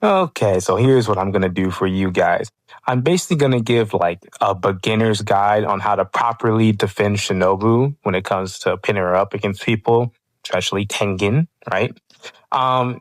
Okay, so here's what I'm going to do for you guys. I'm basically going to give like a beginner's guide on how to properly defend Shinobu when it comes to pinning her up against people, especially Tengen, right? Um,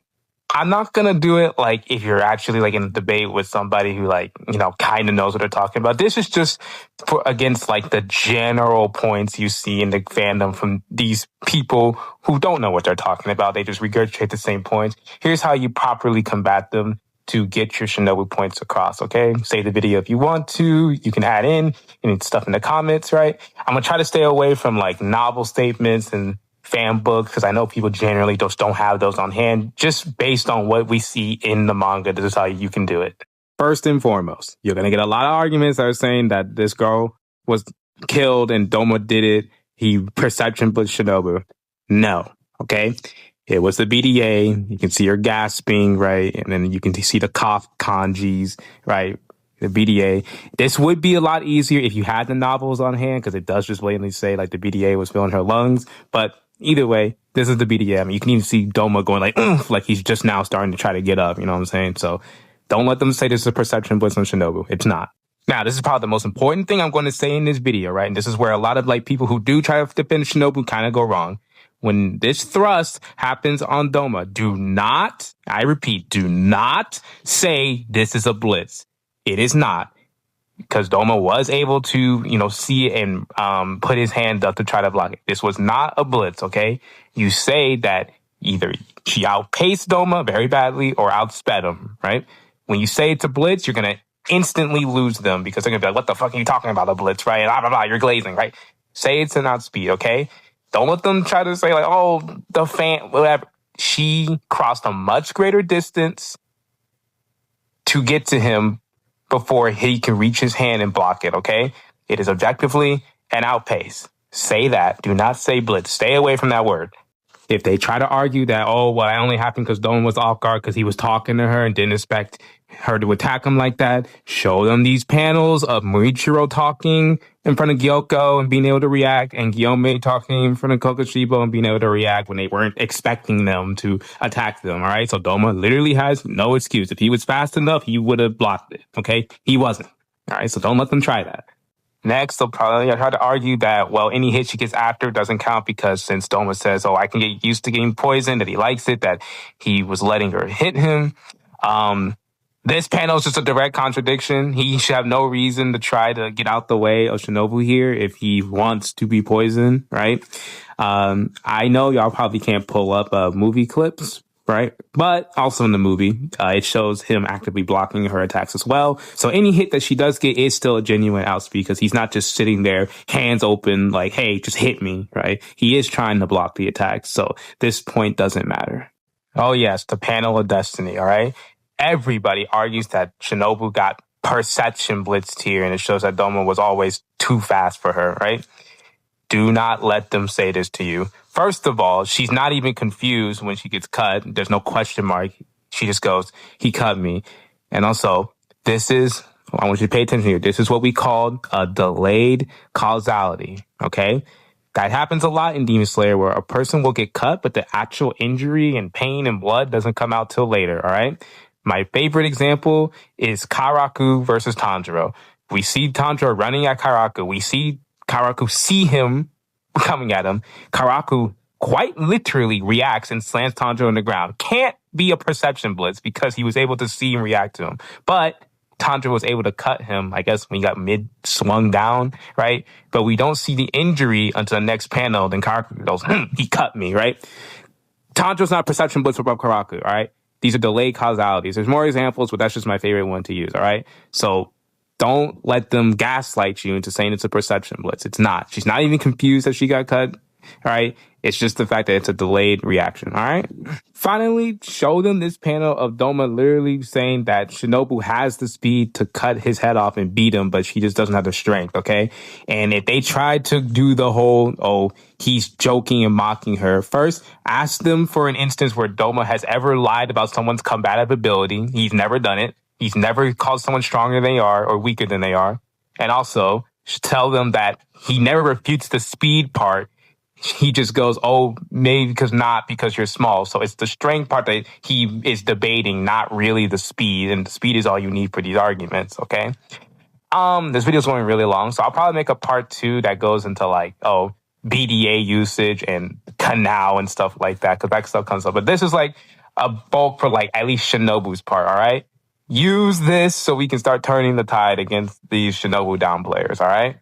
I'm not gonna do it like if you're actually like in a debate with somebody who like, kind of knows what they're talking about. This is just for against like the general points you see in the fandom from these people who don't know what they're talking about. They just regurgitate the same points. Here's how you properly combat them to get your Shinobu points across, okay? Save the video if you want to. You can add in any stuff in the comments, right? I'm gonna try to stay away from like novel statements and fan books because I know people generally just don't have those on hand. Just based on what we see in the manga, this is how you can do it. First and foremost, you're going to get a lot of arguments that are saying that this girl was killed and Doma did it. He perception blitzed Shinobu. No, okay? It was the BDA. You can see her gasping, right? And then you can see the cough kanjis, right? The BDA. This would be a lot easier if you had the novels on hand because it does just blatantly say like the BDA was filling her lungs. But either way, this is the BDA. I mean, you can even see Doma going like he's just now starting to try to get up. You know what I'm saying? So don't let them say this is a perception blitz on Shinobu. It's not. Now, this is probably the most important thing I'm going to say in this video, right? And this is where a lot of like people who do try to defend Shinobu kind of go wrong. When this thrust happens on Doma, do not, I repeat, do not say this is a blitz. It is not. Because Doma was able to, see it and put his hand up to try to block it. This was not a blitz, okay? You say that either she outpaced Doma very badly or outsped him, right? When you say it's a blitz, you're going to instantly lose them because they're going to be like, what the fuck are you talking about, a blitz, right? Blah, blah, blah, you're glazing, right? Say it's an outspeed, okay? Don't let them try to say like, oh, the fan, whatever. She crossed a much greater distance to get to him before he can reach his hand and block it, okay? It is objectively an outpace. Say that. Do not say blitz. Stay away from that word. If they try to argue that, oh, well, that only happened because Doma was off guard because he was talking to her and didn't expect her to attack him like that, show them these panels of Morichiro talking in front of Gyoko and being able to react, and Gyome talking in front of Kokushibo and being able to react when they weren't expecting them to attack them, all right? So Doma literally has no excuse. If he was fast enough, he would have blocked it, okay? He wasn't, all right? So don't let them try that. Next, they'll probably try to argue that, well, any hit she gets after doesn't count because since Doma says, oh, I can get used to getting poisoned, that he likes it, that he was letting her hit him. This panel is just a direct contradiction. He should have no reason to try to get out the way of Shinobu here if he wants to be poisoned, right? I know y'all probably can't pull up movie clips, right? But also in the movie, it shows him actively blocking her attacks as well. So any hit that she does get is still a genuine outspeed because he's not just sitting there, hands open, like, hey, just hit me, right? He is trying to block the attacks. So this point doesn't matter. Oh, yes, the panel of destiny, all right? Everybody argues that Shinobu got perception blitzed here, and it shows that Doma was always too fast for her, right? Do not let them say this to you. First of all, she's not even confused when she gets cut. There's no question mark. She just goes, he cut me. And also, I want you to pay attention here. This is what we call a delayed causality, okay? That happens a lot in Demon Slayer where a person will get cut, but the actual injury and pain and blood doesn't come out till later, all right? My favorite example is Karaku versus Tanjiro. We see Tanjiro running at Karaku. We see Karaku see him coming at him. Karaku quite literally reacts and slams Tanjiro on the ground. Can't be a perception blitz because he was able to see and react to him. But Tanjiro was able to cut him, I guess, when he got mid-swung down, right? But we don't see the injury until the next panel. Then Karaku goes, he cut me, right? Tanjiro's not perception blitz above Karaku, all right? These are delayed causalities. There's more examples, but that's just my favorite one to use, all right? So don't let them gaslight you into saying it's a perception blitz. It's not. She's not even confused that she got cut, all right? It's just the fact that it's a delayed reaction, all right? Finally, show them this panel of Doma literally saying that Shinobu has the speed to cut his head off and beat him, but she just doesn't have the strength, okay? And if they try to do the whole, oh, he's joking and mocking her, first, ask them for an instance where Doma has ever lied about someone's combative ability. He's never done it. He's never called someone stronger than they are or weaker than they are. And also, tell them that he never refutes the speed part. he just goes, oh, maybe because you're small. So it's the strength part that he is debating, not really the speed. And the speed is all you need for these arguments, okay? This video's going really long, so I'll probably make a part 2 that goes into like, BDA usage and canal and stuff like that, because that stuff comes up. But this is like a bulk for like at least Shinobu's part, all right? Use this so we can start turning the tide against these Shinobu down players, all right?